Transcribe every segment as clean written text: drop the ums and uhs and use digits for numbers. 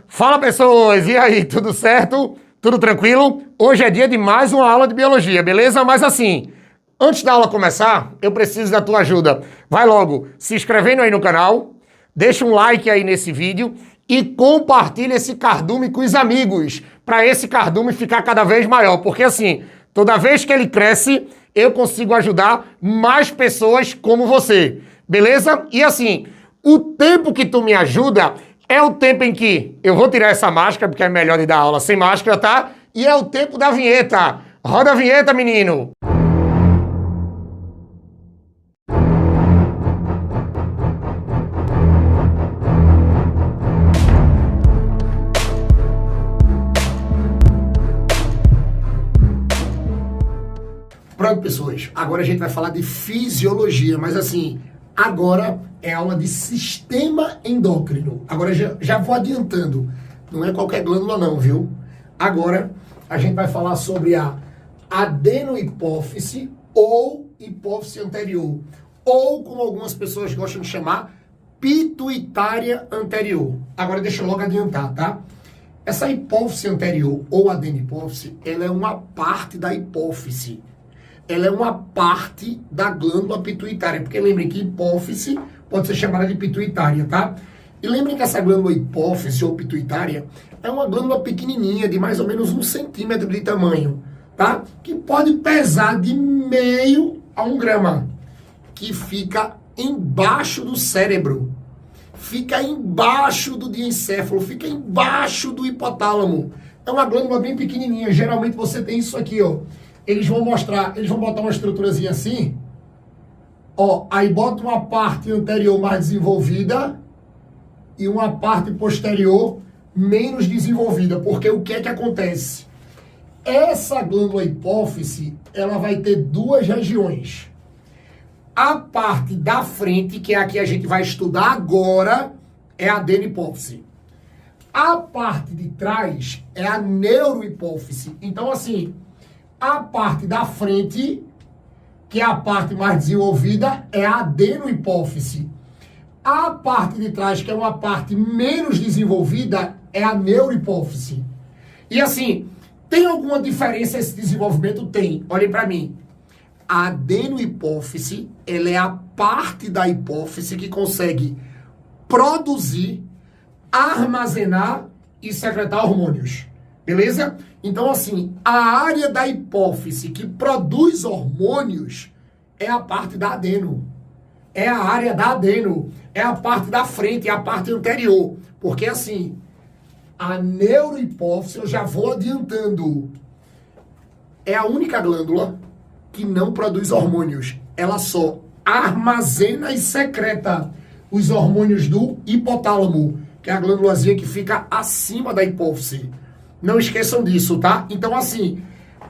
Fala, pessoas! E aí, tudo certo? Tudo tranquilo? Hoje é dia de mais uma aula de biologia, beleza? Mas assim, antes da aula começar, eu preciso da tua ajuda. Vai logo se inscrevendo aí no canal, deixa um like aí nesse vídeo e compartilha esse cardume com os amigos, para esse cardume ficar cada vez maior, porque assim, toda vez que ele cresce, eu consigo ajudar mais pessoas como você, beleza? E assim, o tempo que tu me ajuda é o tempo em que eu vou tirar essa máscara, porque é melhor de dar aula sem máscara, tá? E é o tempo da vinheta. Roda a vinheta, menino! Pronto, pessoas. Agora a gente vai falar de fisiologia, mas assim, agora é aula de sistema endócrino. Agora já vou adiantando, não é qualquer glândula não, viu? Agora a gente vai falar sobre a adenohipófise ou hipófise anterior, ou como algumas pessoas gostam de chamar, pituitária anterior. Agora deixa eu logo adiantar, tá? Essa hipófise anterior ou adenihipófise, ela é uma parte da hipófise. Ela é uma parte da glândula pituitária, porque lembrem que hipófise pode ser chamada de pituitária, tá? E lembrem que essa glândula hipófise ou pituitária é uma glândula pequenininha, de mais ou menos 1 centímetro de tamanho, tá? Que pode pesar de meio a 1 grama, que fica embaixo do cérebro, fica embaixo do diencéfalo, fica embaixo do hipotálamo. É uma glândula bem pequenininha, geralmente você tem isso aqui, ó. Eles vão botar uma estruturazinha assim, ó, aí bota uma parte anterior mais desenvolvida e uma parte posterior menos desenvolvida, porque o que é que acontece? Essa glândula hipófise, ela vai ter 2 regiões. A parte da frente, que é a que a gente vai estudar agora, é a adenihipófise. A parte de trás é a neurohipófise. Então, assim, a parte da frente, que é a parte mais desenvolvida, é a adenohipófise. A parte de trás, que é uma parte menos desenvolvida, é a neurohipófise. E assim, tem alguma diferença esse desenvolvimento? Tem. Olhem para mim. A adenohipófise, ela é a parte da hipófise que consegue produzir, armazenar e secretar hormônios. Beleza? Então, assim, a área da hipófise que produz hormônios é a parte da adeno. É a área da adeno. É a parte da frente, é a parte anterior. Porque, assim, a neurohipófise, eu já vou adiantando, é a única glândula que não produz hormônios. Ela só armazena e secreta os hormônios do hipotálamo, que é a glândulazinha que fica acima da hipófise. Não esqueçam disso, tá? Então, assim,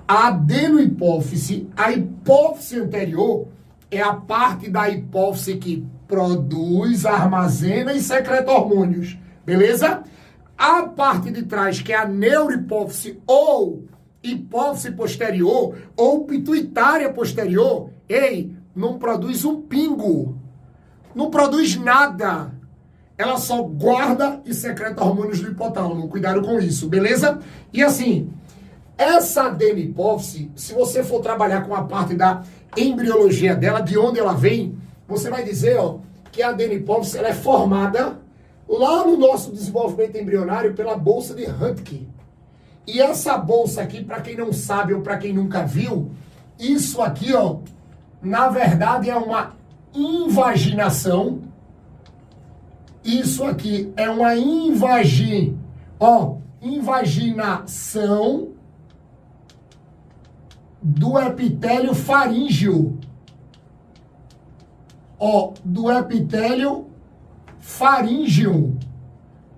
a adenohipófise, a hipófise anterior, é a parte da hipófise que produz, armazena e secreta hormônios, beleza? A parte de trás, que é a neurohipófise ou hipófise posterior ou pituitária posterior, não produz um pingo, não produz nada. Ela só guarda e secreta hormônios do hipotálamo. Cuidado com isso, beleza? E assim, essa adenihipófise, se você for trabalhar com a parte da embriologia dela, de onde ela vem, você vai dizer, ó, que a adenihipófise, ela é formada lá no nosso desenvolvimento embrionário pela bolsa de Hutke. E essa bolsa aqui, para quem não sabe ou para quem nunca viu, isso aqui, ó, na verdade é uma invaginação. Isso aqui é uma invaginação do epitélio faríngeo. Ó, do epitélio faríngeo,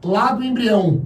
lá do embrião.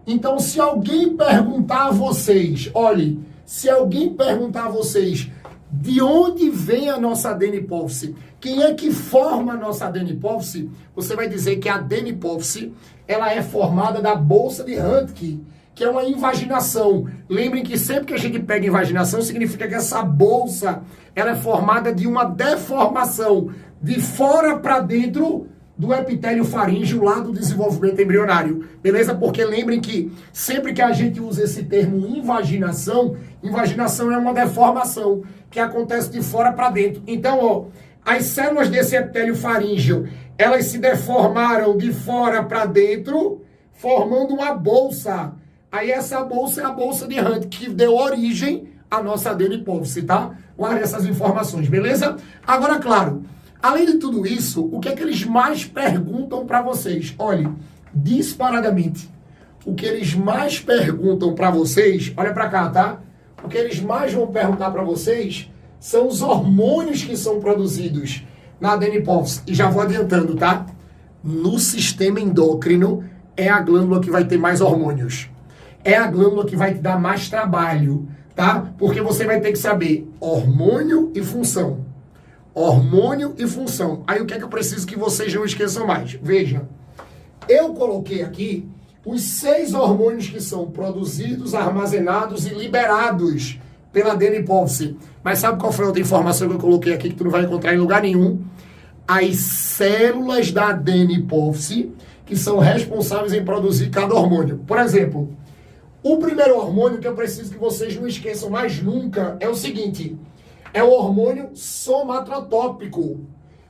Então, se alguém perguntar a vocês, olhe, se alguém perguntar a vocês de onde vem a nossa adenihipófise, quem é que forma a nossa adenihipófise, você vai dizer que a adenihipófise, ela é formada da bolsa de Hutke, que é uma invaginação. Lembrem que sempre que a gente pega invaginação, significa que essa bolsa, ela é formada de uma deformação de fora para dentro do epitélio faríngeo lá do desenvolvimento embrionário, beleza? Porque lembrem que sempre que a gente usa esse termo invaginação, invaginação é uma deformação que acontece de fora para dentro. Então, ó, as células desse epitélio faríngeo, elas se deformaram de fora para dentro, formando uma bolsa. Aí essa bolsa é a bolsa de Hunt, que deu origem à nossa adenipófise, tá? Guarde essas informações, beleza? Agora, claro, além de tudo isso, o que é que eles mais perguntam para vocês? Olha, disparadamente, o que eles mais perguntam para vocês, olha para cá, tá? O que eles mais vão perguntar para vocês são os hormônios que são produzidos na adenipófise. E já vou adiantando, tá? No sistema endócrino é a glândula que vai ter mais hormônios. É a glândula que vai te dar mais trabalho, tá? Porque você vai ter que saber hormônio e função. Hormônio e função. Aí o que é que eu preciso que vocês não esqueçam mais? Veja, eu coloquei aqui os 6 hormônios que são produzidos, armazenados e liberados pela adenipófise. Mas sabe qual foi a outra informação que eu coloquei aqui que tu não vai encontrar em lugar nenhum? As células da adenipófise que são responsáveis em produzir cada hormônio. Por exemplo, o primeiro hormônio que eu preciso que vocês não esqueçam mais nunca é o seguinte: é o hormônio somatotrópico.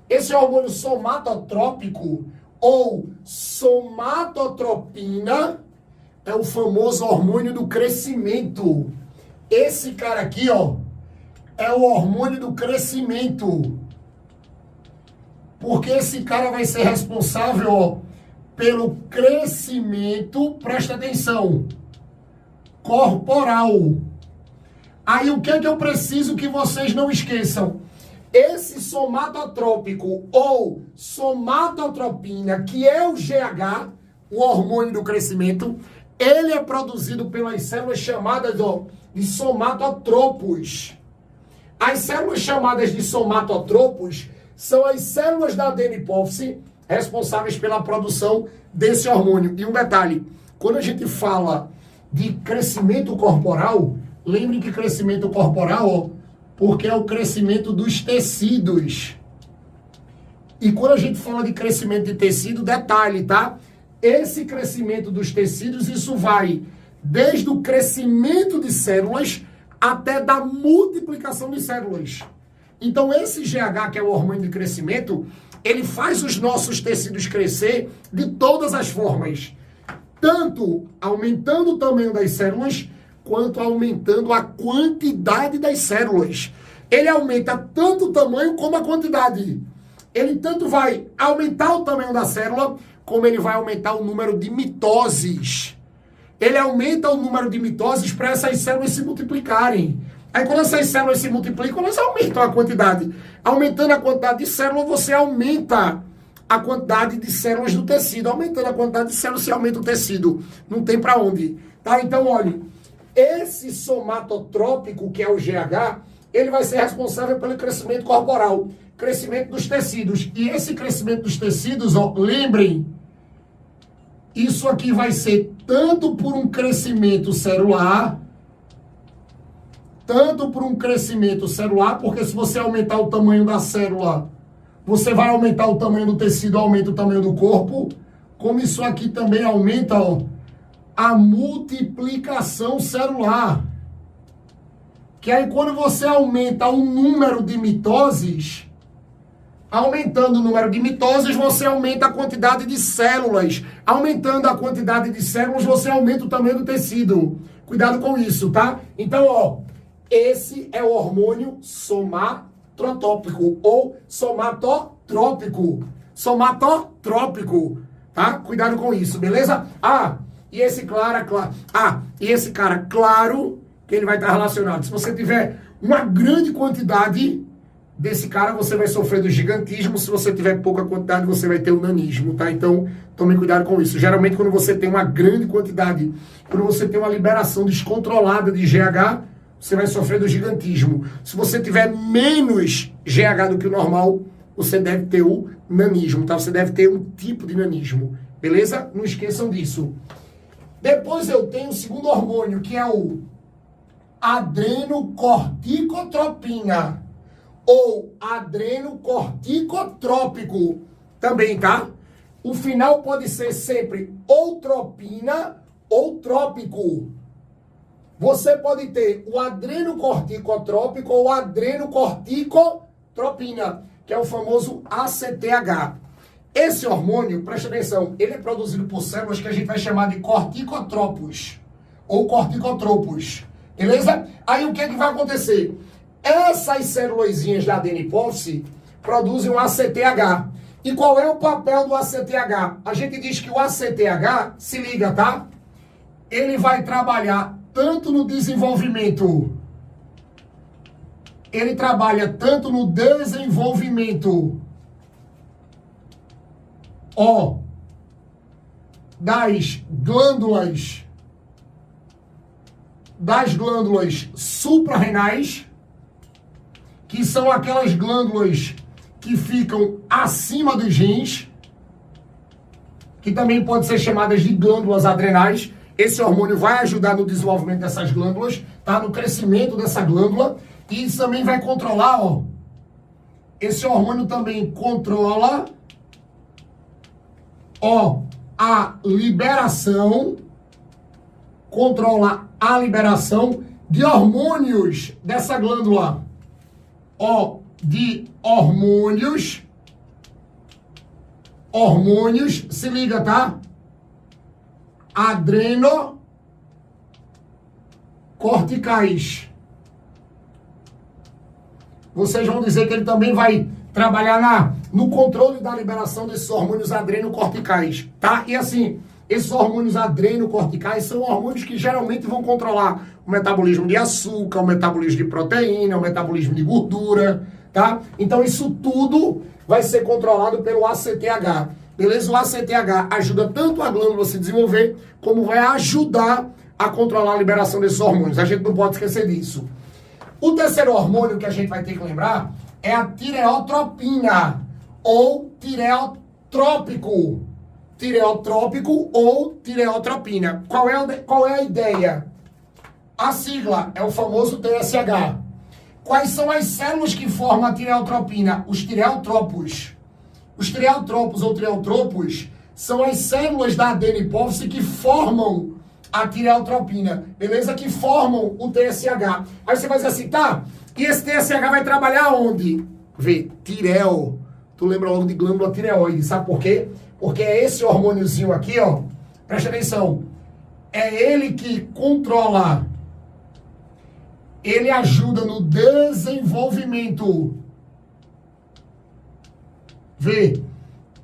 Esse hormônio somatotrópico ou somatotropina é o famoso hormônio do crescimento. Esse cara aqui, ó, é o hormônio do crescimento. Porque esse cara vai ser responsável, ó, pelo crescimento, presta atenção, corporal. Aí o que é que eu preciso que vocês não esqueçam? Esse somatotrópico ou somatotropina, que é o GH, o hormônio do crescimento, ele é produzido pelas células chamadas, ó, de somatotropos. As células chamadas de somatotropos são as células da adenipófise responsáveis pela produção desse hormônio. E um detalhe, quando a gente fala de crescimento corporal, lembre que crescimento corporal, ó, porque é o crescimento dos tecidos. E quando a gente fala de crescimento de tecido, detalhe, tá? Esse crescimento dos tecidos, isso vai desde o crescimento de células até da multiplicação de células. Então esse GH, que é o hormônio de crescimento, ele faz os nossos tecidos crescer de todas as formas. Tanto aumentando o tamanho das células, quanto aumentando a quantidade das células. Ele aumenta tanto o tamanho como a quantidade. Ele tanto vai aumentar o tamanho da célula, como ele vai aumentar o número de mitoses. Ele aumenta o número de mitoses para essas células se multiplicarem. Aí quando essas células se multiplicam, elas aumentam a quantidade. Aumentando a quantidade de células, você aumenta a quantidade de células do tecido. Aumentando a quantidade de células, você aumenta o tecido. Não tem para onde. Tá? Então, olha, esse somatotrópico, que é o GH, ele vai ser responsável pelo crescimento corporal, crescimento dos tecidos. E esse crescimento dos tecidos, ó, lembrem, isso aqui vai ser tanto por um crescimento celular, porque se você aumentar o tamanho da célula, você vai aumentar o tamanho do tecido, aumenta o tamanho do corpo, como isso aqui também aumenta, ó, a multiplicação celular. Que aí quando você aumenta o número de mitoses, aumentando o número de mitoses, você aumenta a quantidade de células. Aumentando a quantidade de células, você aumenta o tamanho do tecido. Cuidado com isso, tá? Então, ó, esse é o hormônio somatotrópico ou somatotrópico. Somatotrópico, tá? Cuidado com isso, beleza? E esse cara, claro, que ele vai estar relacionado. Se você tiver uma grande quantidade desse cara, você vai sofrer do gigantismo. Se você tiver pouca quantidade, você vai ter o nanismo, tá? Então, tome cuidado com isso. Geralmente, quando você tem uma grande quantidade, quando você tem uma liberação descontrolada de GH, você vai sofrer do gigantismo. Se você tiver menos GH do que o normal, você deve ter o nanismo, tá? Você deve ter um tipo de nanismo, beleza? Não esqueçam disso. Depois eu tenho o segundo hormônio, que é o adrenocorticotropina ou adrenocorticotrópico também, tá? O final pode ser sempre ou tropina ou trópico. Você pode ter o adrenocorticotrópico ou adrenocorticotropina, que é o famoso ACTH. Esse hormônio, presta atenção, ele é produzido por células que a gente vai chamar de corticotropos ou corticotropos, beleza? Aí o que é que vai acontecer? Essas célulazinhas da adenipófise produzem um ACTH. E qual é o papel do ACTH? A gente diz que o ACTH, se liga, tá? Ele vai trabalhar tanto no desenvolvimento, ele trabalha tanto no desenvolvimento, das glândulas suprarrenais, que são aquelas glândulas que ficam acima dos rins, que também podem ser chamadas de glândulas adrenais. Esse hormônio vai ajudar no desenvolvimento dessas glândulas, tá? No crescimento dessa glândula. E isso também vai controlar, esse hormônio também controla, a liberação, de hormônios dessa glândula. De hormônios, se liga, tá? Adrenocorticais. Vocês vão dizer que ele também vai trabalhar no controle da liberação desses hormônios adrenocorticais, tá? E assim, esses hormônios adrenocorticais são hormônios que geralmente vão controlar o metabolismo de açúcar, o metabolismo de proteína, o metabolismo de gordura, tá? Então isso tudo vai ser controlado pelo ACTH, beleza? O ACTH ajuda tanto a glândula a se desenvolver, como vai ajudar a controlar a liberação desses hormônios. A gente não pode esquecer disso. O terceiro hormônio que a gente vai ter que lembrar é a tireotropina, ou tireotrópico. Tireotrópico ou tireotropina. Qual é a ideia? A sigla é o famoso TSH. Quais são as células que formam a tireotropina? Os tireotropos. Os tireotropos ou tireotropos são as células da adenipófise que formam a tireotropina, beleza? Que formam o TSH. Aí você vai dizer assim, tá? E esse TSH vai trabalhar onde? Vê, tireo. Tu lembra logo de glândula tireoide, sabe por quê? Porque é esse hormôniozinho aqui, presta atenção. É ele que controla, ele ajuda no desenvolvimento. Vê,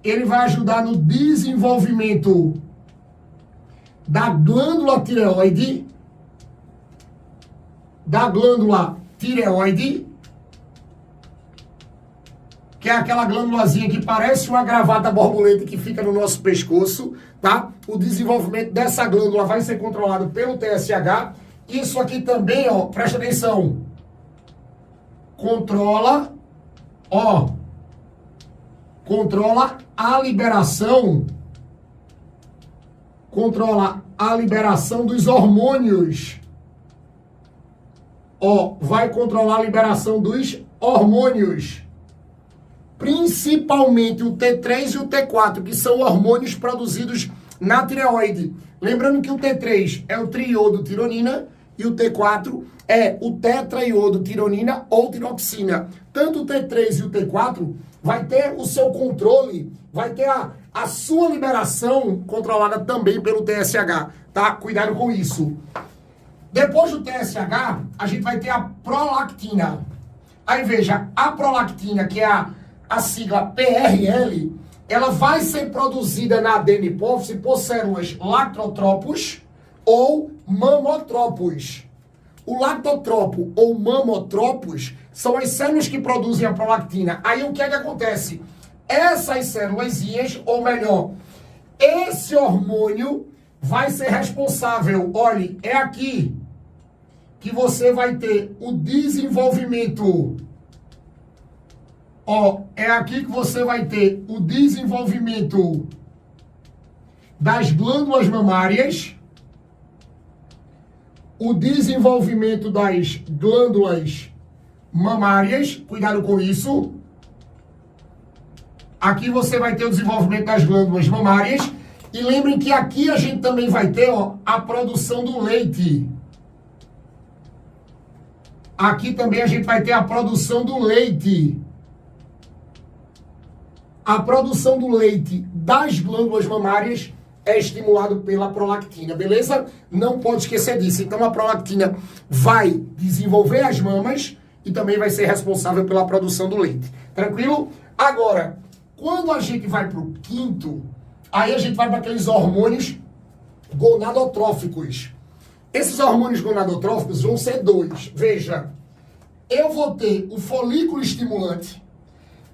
ele vai ajudar no desenvolvimento da glândula tireoide, que é aquela glândulazinha que parece uma gravata borboleta que fica no nosso pescoço, tá? O desenvolvimento dessa glândula vai ser controlado pelo TSH. Isso aqui também, presta atenção, controla a liberação, dos hormônios. Vai controlar a liberação dos hormônios. Principalmente o T3 e o T4, que são hormônios produzidos na tireoide. Lembrando que o T3 é o triiodotironina e o T4 é o tetraiodotironina ou tiroxina. Tanto o T3 e o T4 vai ter o seu controle, vai ter a sua liberação controlada também pelo TSH, tá? Cuidado com isso. Depois do TSH, a gente vai ter a prolactina. Aí veja, a prolactina, que é a sigla PRL, ela vai ser produzida na adenipófise por células lactotropos ou mamotropos. O lactotropo ou mamotropos são as células que produzem a prolactina. Aí o que é que acontece? Essas célulazinhas, ou melhor, esse hormônio vai ser responsável, olhe, é aqui que você vai ter o desenvolvimento. É aqui que você vai ter o desenvolvimento das glândulas mamárias, o desenvolvimento das glândulas mamárias, cuidado com isso, Aqui você vai ter o desenvolvimento das glândulas mamárias. E lembrem que aqui a gente também vai ter, ó, a produção do leite. Aqui também a gente vai ter a produção do leite. A produção do leite das glândulas mamárias é estimulado pela prolactina, beleza? Não pode esquecer disso. Então a prolactina vai desenvolver as mamas e também vai ser responsável pela produção do leite. Tranquilo? Agora, quando a gente vai para o quinto, aí a gente vai para aqueles hormônios gonadotróficos. Esses hormônios gonadotróficos vão ser dois. Veja, eu vou ter o folículo estimulante,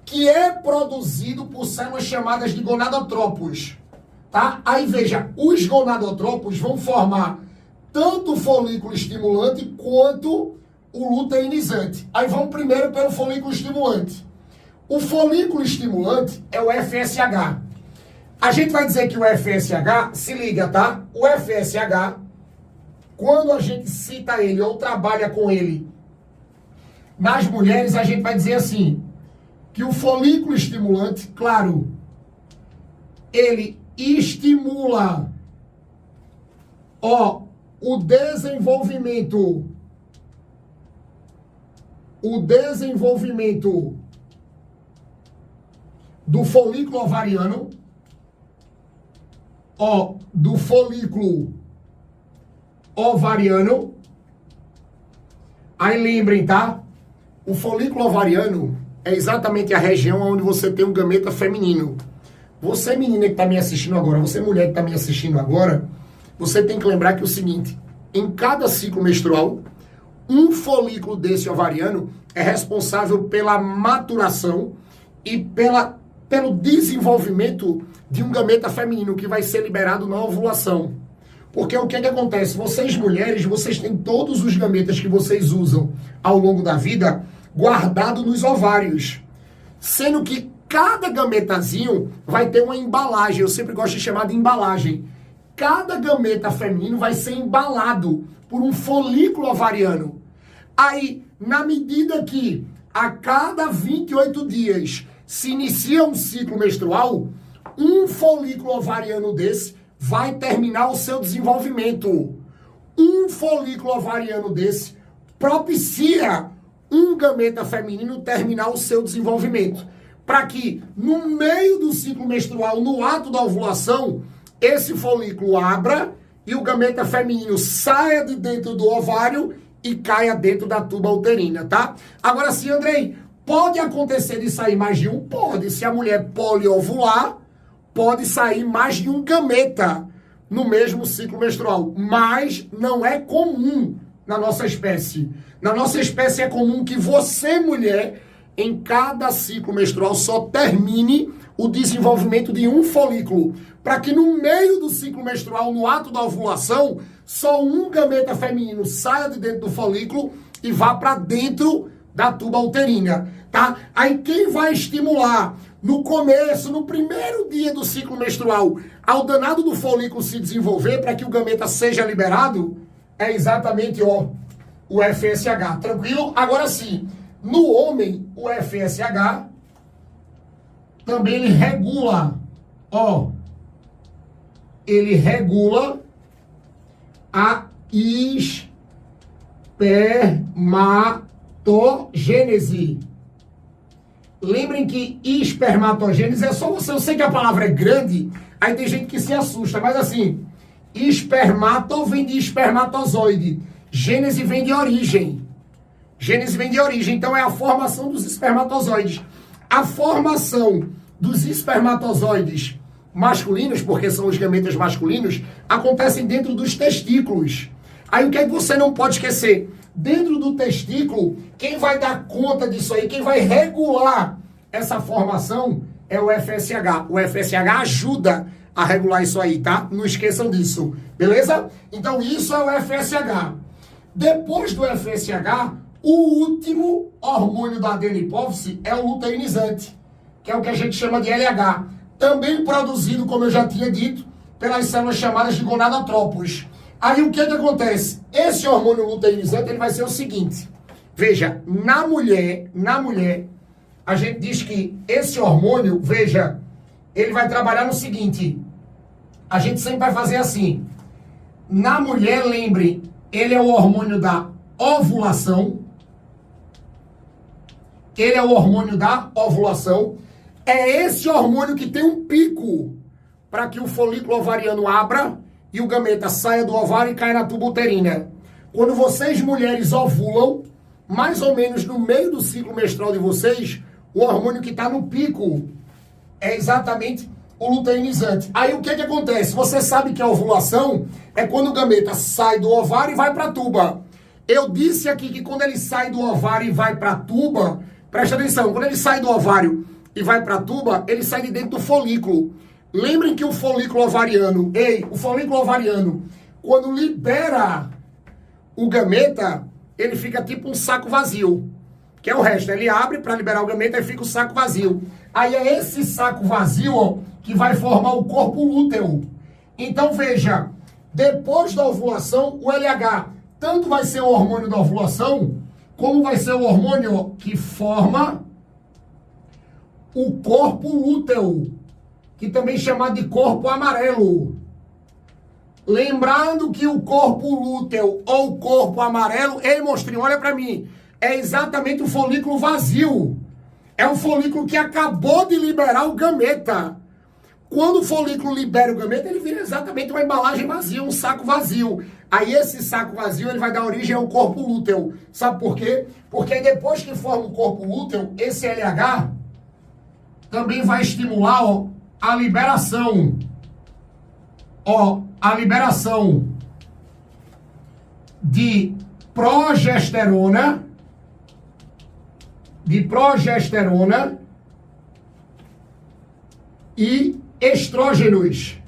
que é produzido por células chamadas de gonadotrópos. Tá? Aí veja, os gonadotrópos vão formar tanto o folículo estimulante quanto o luteinizante. Aí vamos primeiro pelo folículo estimulante. O folículo estimulante é o FSH. A gente vai dizer que o FSH, se liga, tá? O FSH, quando a gente cita ele ou trabalha com ele nas mulheres, a gente vai dizer assim, que o folículo estimulante, claro, ele estimula, ó, o desenvolvimento do folículo ovariano, ó, do folículo ovariano. Aí lembrem, tá? O folículo ovariano é exatamente a região onde você tem um gameta feminino. Você, menina que está me assistindo agora, você, mulher que está me assistindo agora, você tem que lembrar que é o seguinte, em cada ciclo menstrual, um folículo desse ovariano é responsável pela maturação e pelo desenvolvimento de um gameta feminino que vai ser liberado na ovulação. Porque o que acontece? Vocês, mulheres, vocês têm todos os gametas que vocês usam ao longo da vida guardado nos ovários. Sendo que cada gametazinho vai ter uma embalagem. Eu sempre gosto de chamar de embalagem. Cada gameta feminino vai ser embalado por um folículo ovariano. Aí, na medida que a cada 28 dias se inicia um ciclo menstrual, um folículo ovariano desse vai terminar o seu desenvolvimento. Um folículo ovariano desse propicia um gameta feminino terminar o seu desenvolvimento. Para que, no meio do ciclo menstrual, no ato da ovulação, esse folículo abra e o gameta feminino saia de dentro do ovário e caia dentro da tuba uterina, tá? Agora sim, Andrei, pode acontecer de sair mais de um? Pode. Se a mulher poliovular, pode sair mais de um gameta no mesmo ciclo menstrual. Mas não é comum na nossa espécie. Na nossa espécie é comum que você, mulher, em cada ciclo menstrual só termine o desenvolvimento de um folículo, para que no meio do ciclo menstrual, no ato da ovulação, só um gameta feminino saia de dentro do folículo e vá para dentro da tuba uterina, tá? Aí quem vai estimular no começo, no primeiro dia do ciclo menstrual, ao danado do folículo se desenvolver para que o gameta seja liberado, é exatamente, ó, o FSH, tranquilo? Agora sim, no homem, o FSH também ele regula, ó, ele regula a espermatogênese. Lembrem que espermatogênese é só você, eu sei que a palavra é grande, aí tem gente que se assusta, mas assim, espermato vem de espermatozoide, gênese vem de origem. Gênese vem de origem, então é a formação dos espermatozoides. A formação dos espermatozoides masculinos, porque são os gametas masculinos, acontecem dentro dos testículos. Aí o que é que você não pode esquecer? Dentro do testículo, quem vai dar conta disso aí, quem vai regular essa formação é o FSH. O FSH ajuda a regular isso aí, tá? Não esqueçam disso, beleza? Então isso é o FSH. Depois do FSH, o último hormônio da adenopófise é o luteinizante, que é o que a gente chama de LH. Também produzido, como eu já tinha dito, pelas células chamadas de gonadotrópos. Aí o que acontece? Esse hormônio luteinizante ele vai ser o seguinte. Veja, na mulher, a gente diz que esse hormônio, veja, ele vai trabalhar no seguinte, a gente sempre vai fazer assim, na mulher, lembre, ele é o hormônio da ovulação, ele é o hormônio da ovulação, é esse hormônio que tem um pico para que o folículo ovariano abra e o gameta saia do ovário e caia na tuba uterina. Quando vocês mulheres ovulam, mais ou menos no meio do ciclo menstrual de vocês, o hormônio que está no pico é exatamente o luteinizante. Aí o que acontece? Você sabe que a ovulação é quando o gameta sai do ovário e vai para a tuba. Eu disse aqui que quando ele sai do ovário e vai para a tuba, presta atenção, quando ele sai do ovário e vai para a tuba, ele sai de dentro do folículo. Lembrem que o folículo ovariano, quando libera o gameta, ele fica tipo um saco vazio, que é o resto. Ele abre para liberar o gameta e fica o saco vazio. Aí é esse saco vazio, ó, que vai formar o corpo lúteo. Então veja, depois da ovulação, o LH tanto vai ser o hormônio da ovulação, como vai ser o hormônio que forma o corpo lúteo, que também é chamado de corpo amarelo. Lembrando que o corpo lúteo ou corpo amarelo, ei, monstrinho, olha para mim, é exatamente o folículo vazio. É um folículo que acabou de liberar o gameta. Quando o folículo libera o gameta, ele vira exatamente uma embalagem vazia, um saco vazio. Aí esse saco vazio, ele vai dar origem ao corpo lúteo. Sabe por quê? Porque depois que forma o corpo lúteo, esse LH também vai estimular, ó, a liberação. Ó, a liberação de progesterona, e estrógenos.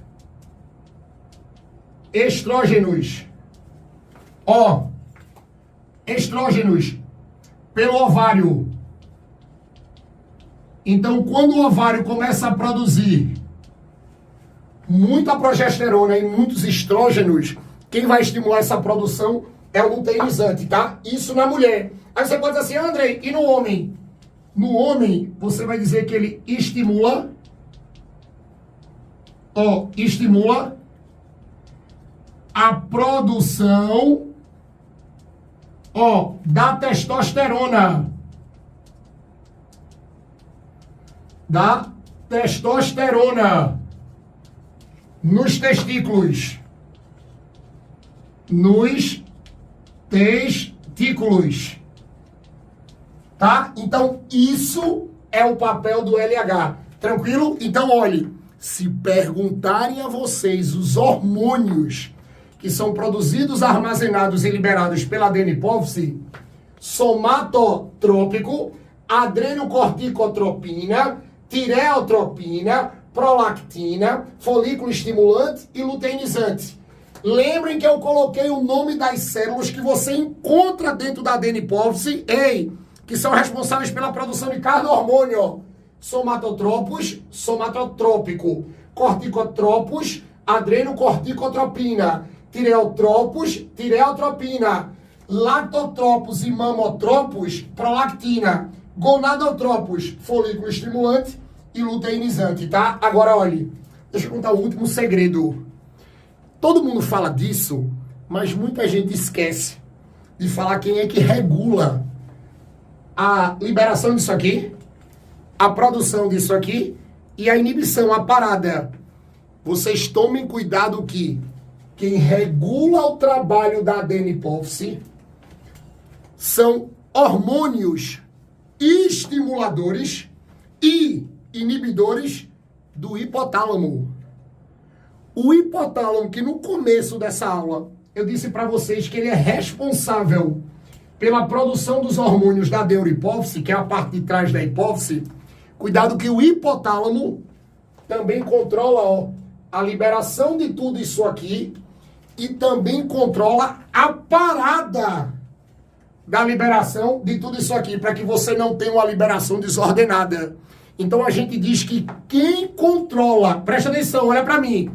Ó, estrógenos pelo ovário. Então, quando o ovário começa a produzir muita progesterona e muitos estrógenos, quem vai estimular essa produção é o luteinizante, tá? Isso na mulher. Aí você pode dizer assim, Andrei, e no homem? No homem, você vai dizer que ele estimula, ó, estimula a produção, ó, da testosterona. Da testosterona nos testículos. Nos testículos. Tá? Então, isso é o papel do LH. Tranquilo? Então, olhe, se perguntarem a vocês os hormônios que são produzidos, armazenados e liberados pela adenohipófise, somatotrópico, adrenocorticotropina, tireotropina, prolactina, folículo estimulante e luteinizante. Lembrem que eu coloquei o nome das células que você encontra dentro da adenohipófise, que são responsáveis pela produção de cada hormônio. Somatotropos, somatotrópico. Corticotropos, adrenocorticotropina. Tireotropos, tireotropina. Lactotropos e mamotropos, prolactina. Gonadotropos, folículo estimulante e luteinizante, tá? Agora, olhe, deixa eu contar o último segredo. Todo mundo fala disso, mas muita gente esquece de falar quem é que regula a liberação disso aqui, a produção disso aqui e a inibição, a parada. Vocês tomem cuidado que quem regula o trabalho da adenohipófise são hormônios estimuladores e inibidores do hipotálamo. O hipotálamo, que no começo dessa aula eu disse para vocês que ele é responsável pela produção dos hormônios da neurohipófise, que é a parte de trás da hipófise. Cuidado que o hipotálamo também controla, ó, a liberação de tudo isso aqui e também controla a parada da liberação de tudo isso aqui, para que você não tenha uma liberação desordenada. Então a gente diz que quem controla, presta atenção, olha para mim,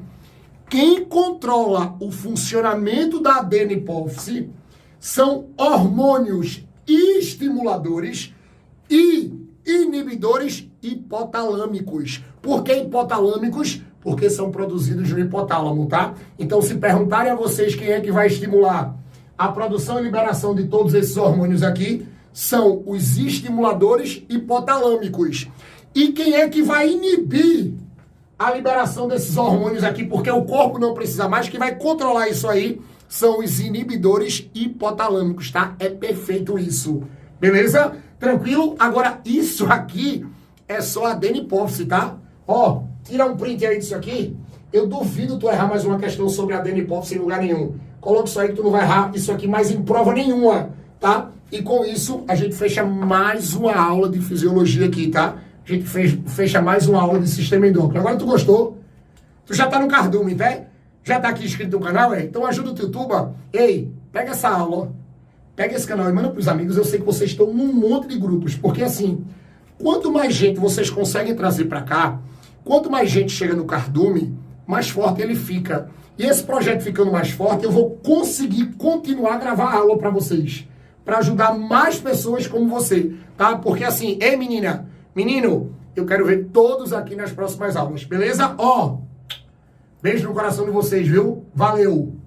quem controla o funcionamento da adenohipófise são hormônios estimuladores e inibidores hipotalâmicos. Por que hipotalâmicos? Porque são produzidos no hipotálamo, tá? Então, se perguntarem a vocês quem é que vai estimular a produção e liberação de todos esses hormônios aqui, são os estimuladores hipotalâmicos. E quem é que vai inibir a liberação desses hormônios aqui, porque o corpo não precisa mais, que vai controlar isso aí, são os inibidores hipotalâmicos, tá? É perfeito isso. Beleza? Tranquilo? Agora, isso aqui é só adeno-hipófise, tá? Ó, tira um print aí disso aqui. Eu duvido tu errar mais uma questão sobre adeno-hipófise em lugar nenhum. Coloca isso aí que tu não vai errar isso aqui mais em prova nenhuma, tá? E com isso, a gente fecha mais uma aula de fisiologia aqui, tá? A gente fecha mais uma aula de sistema endócrino. Agora tu gostou? Tu já tá no cardume, tá? Já tá aqui inscrito no canal, é? Então ajuda o Tutuba. Ei, pega essa aula, ó. Pega esse canal e manda pros amigos. Eu sei que vocês estão num monte de grupos. Porque assim, quanto mais gente vocês conseguem trazer pra cá, quanto mais gente chega no cardume, mais forte ele fica. E esse projeto ficando mais forte, eu vou conseguir continuar a gravar a aula pra vocês. Pra ajudar mais pessoas como você, tá? Porque assim, ei menina, menino, eu quero ver todos aqui nas próximas aulas, beleza? Ó, beijo no coração de vocês, viu? Valeu!